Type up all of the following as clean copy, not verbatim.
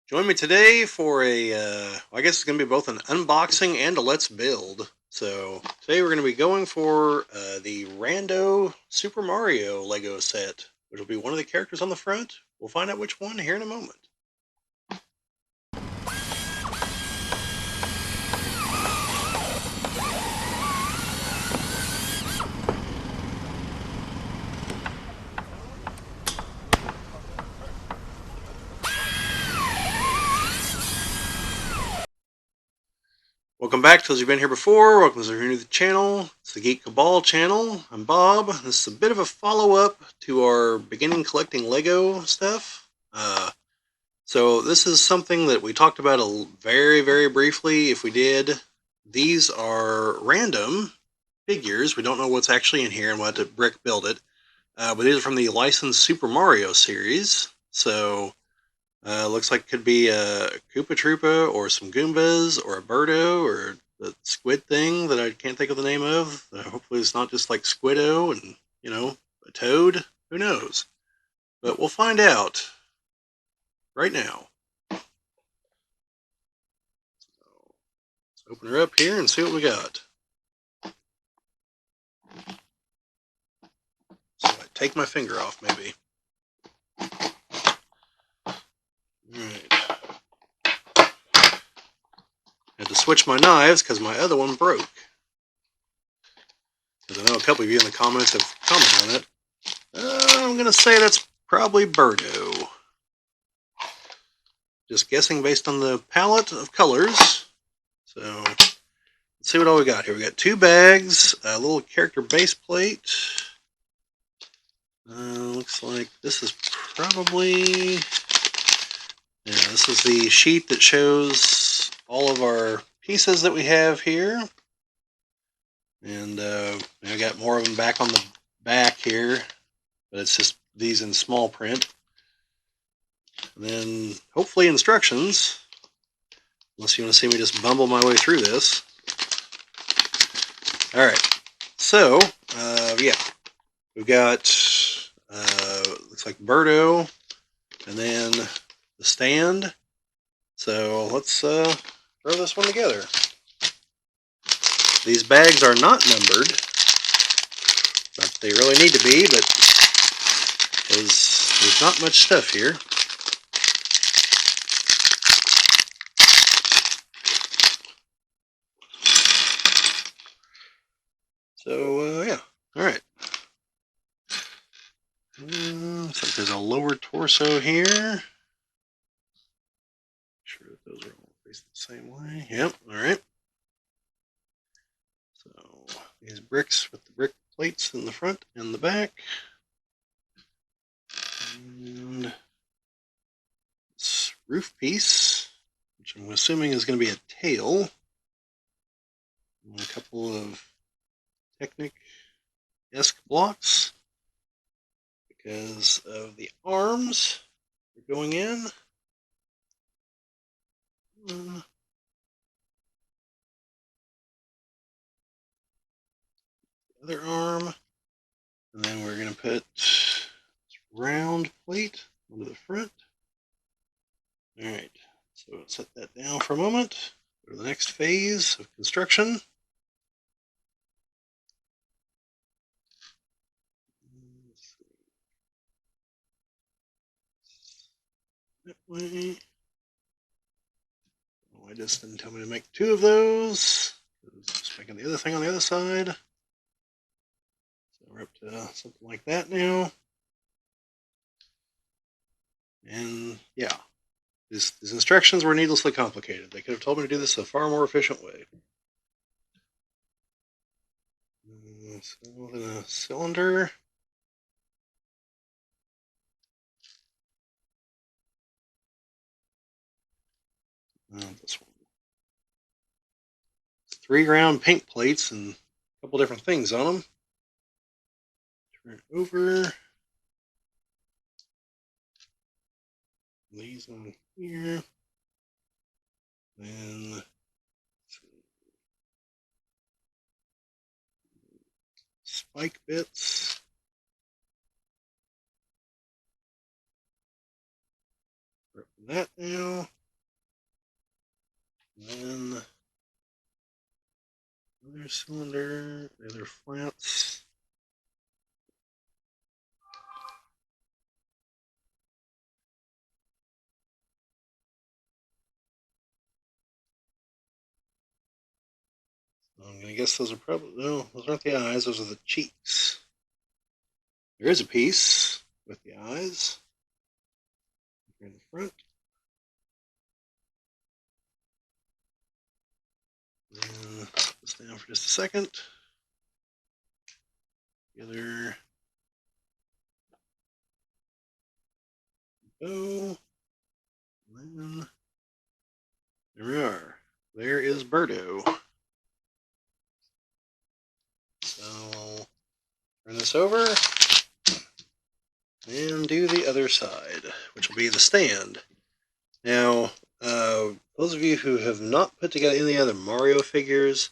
Join me today for I guess it's going to be both an unboxing and a let's build. So today we're going to be going for the Rando Super Mario Lego set, which will be one of the characters on the front. We'll find out which one here in a moment. Welcome back to those who've been here before. Welcome to those who are new to the channel. It's the Geek Cabal channel. I'm Bob. This is a bit of a follow-up to our beginning collecting Lego stuff. So this is something that we talked about very, very briefly. If we did, these are random figures. We don't know what's actually in here and we'll have to brick build it. But these are from the licensed Super Mario series. So looks like it could be a Koopa Troopa or some Goombas or a Birdo or the squid thing that I can't think of the name of. Hopefully it's not just like Squiddo and, a toad. Who knows? But we'll find out right now. Let's open her up here and see what we got. So I take my finger off, maybe. Alright. Had to switch my knives because my other one broke. Because I know a couple of you in the comments have commented on it. I'm going to say that's probably Birdo. Just guessing based on the palette of colors. So, let's see what all we got here. We got 2 bags, a little character base plate. Looks like this is probably... Yeah, this is the sheet that shows all of our pieces that we have here. And I got more of them back on the back here, but it's just these in small print. And then hopefully instructions, unless you want to see me just bumble my way through this. Alright, so yeah, we've got looks like Birdo, and then the stand. So let's throw this one together. These bags are not numbered. Not that they really need to be, but there's not much stuff here. So yeah, all right. Looks like there's a lower torso here. Make sure that those are all faced the same way. Yep, all right. So these bricks with the brick plates in the front and the back. And this roof piece, which I'm assuming is going to be a tail. And a couple of Technic-esque blocks because of the arms are going in. Other arm, and then we're going to put this round plate onto the front. All right, so we'll set that down for a moment. Go to the next phase of construction. That way. Oh, I just didn't tell me to make 2 of those. Just making the other thing on the other side. So we're up to something like that now. And yeah, these instructions were needlessly complicated. They could have told me to do this a far more efficient way. So then a cylinder. This one. 3 round pink plates and a couple different things on them. Turn it over. These on here. Then spike bits. Rip that now. And then another cylinder, the other flats. I'm gonna guess those are probably no, those aren't the eyes, those are the cheeks. There is a piece with the eyes in the front. And put this down for just a second. The other go. And then there we are. There is Birdo. So I'll turn this over and do the other side, which will be the stand. Now, those of you who have not put together any other Mario figures,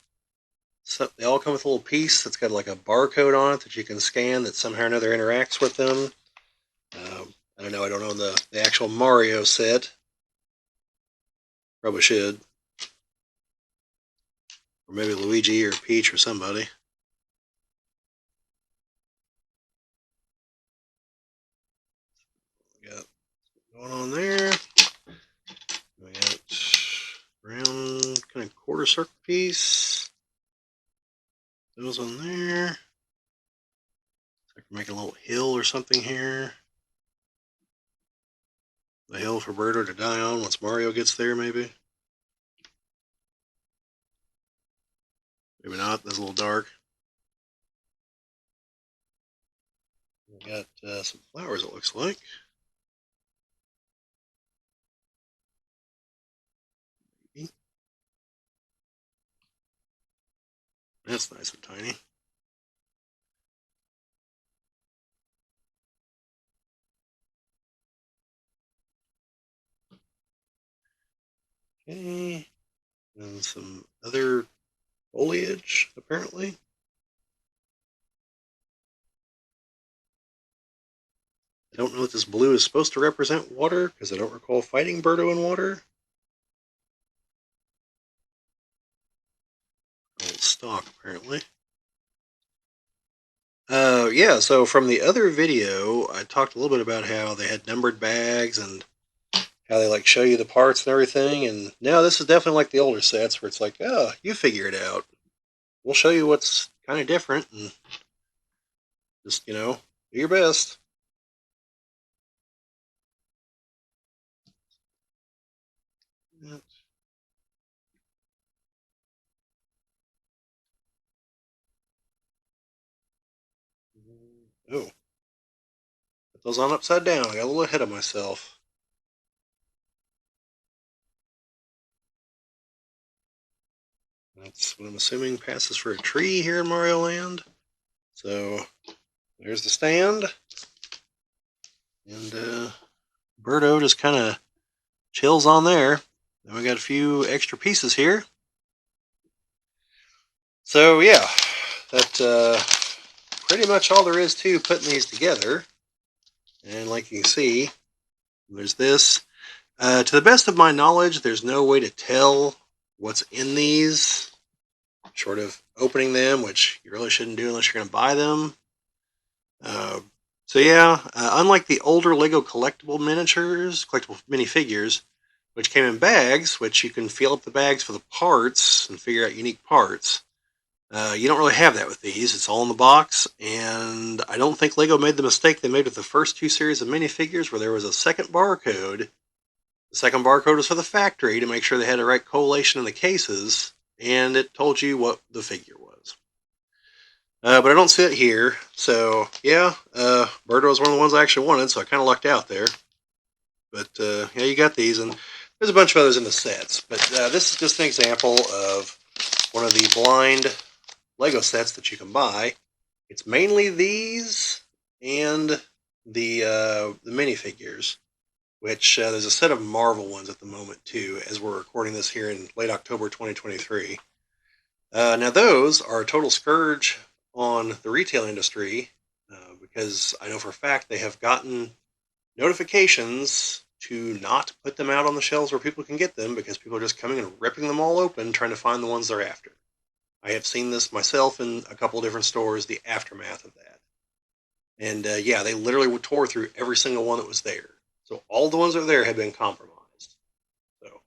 so they all come with a little piece that's got like a barcode on it that you can scan that somehow or another interacts with them. I don't know. I don't own the actual Mario set. Probably should. Or maybe Luigi or Peach or somebody. We got going on there. We got round kind of quarter circle piece. Those on there. I can make a little hill or something here. The hill for Birdo to die on once Mario gets there, maybe. Maybe not. That's a little dark. We got some flowers, it looks like. That's nice and tiny. Okay. And some other foliage, apparently. I don't know if this blue is supposed to represent water, because I don't recall fighting Birdo in water. Old stock, apparently. Yeah, so from the other video, I talked a little bit about how they had numbered bags and how they like show you the parts and everything. And now this is definitely like the older sets where it's like, oh, you figure it out. We'll show you what's kind of different and just, do your best. Oh, put those on upside down. I got a little ahead of myself. That's what I'm assuming passes for a tree here in Mario Land. So there's the stand. And Birdo just kind of chills on there. Then we got a few extra pieces here. So yeah, that's pretty much all there is to putting these together. And like you can see, there's this. To the best of my knowledge, there's no way to tell what's in these, short of opening them, which you really shouldn't do unless you're going to buy them. So yeah, unlike the older Lego collectible minifigures, which came in bags, which you can feel up the bags for the parts and figure out unique parts, you don't really have that with these. It's all in the box, and I don't think Lego made the mistake they made with the first two series of minifigures where there was a second barcode. The second barcode was for the factory to make sure they had the right collation in the cases, and it told you what the figure was. But I don't see it here, so yeah, Birdo was one of the ones I actually wanted, so I kind of lucked out there. But yeah, you got these, and there's a bunch of others in the sets. But this is just an example of one of the blind Lego sets that you can buy. It's mainly these and the minifigures, which there's a set of Marvel ones at the moment too, as we're recording this here in late October 2023. Now those are a total scourge on the retail industry because I know for a fact they have gotten notifications to not put them out on the shelves where people can get them because people are just coming and ripping them all open trying to find the ones they're after. I have seen this myself in a couple of different stores, the aftermath of that. And yeah, they literally tore through every single one that was there. So all the ones that were there had been compromised. So,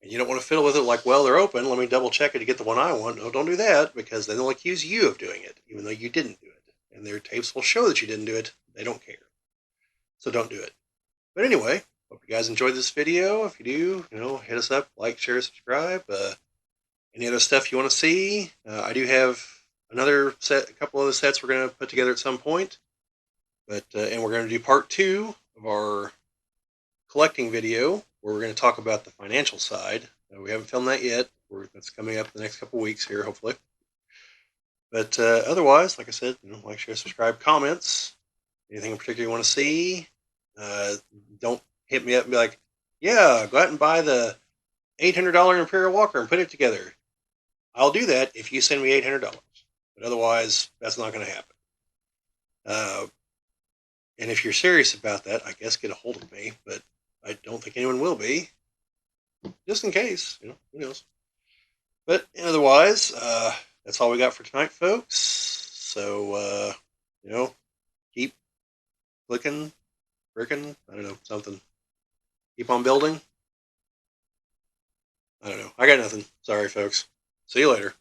and you don't want to fiddle with it like, well, they're open. Let me double check it to get the one I want. No, don't do that because then they'll accuse you of doing it, even though you didn't do it. And their tapes will show that you didn't do it. They don't care. So don't do it. But anyway, hope you guys enjoyed this video. If you do, hit us up, like, share, subscribe. Any other stuff you want to see? I do have a couple other sets we're going to put together at some point. But and we're going to do part 2 of our collecting video, where we're going to talk about the financial side. We haven't filmed that yet. That's coming up the next couple weeks here, hopefully. But otherwise, like I said, like, share, subscribe, comments. Anything in particular you want to see? Don't hit me up and be like, yeah, go out and buy the $800 Imperial Walker and put it together. I'll do that if you send me $800. But otherwise, that's not going to happen. And if you're serious about that, I guess get a hold of me. But I don't think anyone will be. Just in case, who knows. But otherwise, that's all we got for tonight, folks. So, keep clicking, bricking, I don't know, something. Keep on building. I don't know. I got nothing. Sorry, folks. See you later.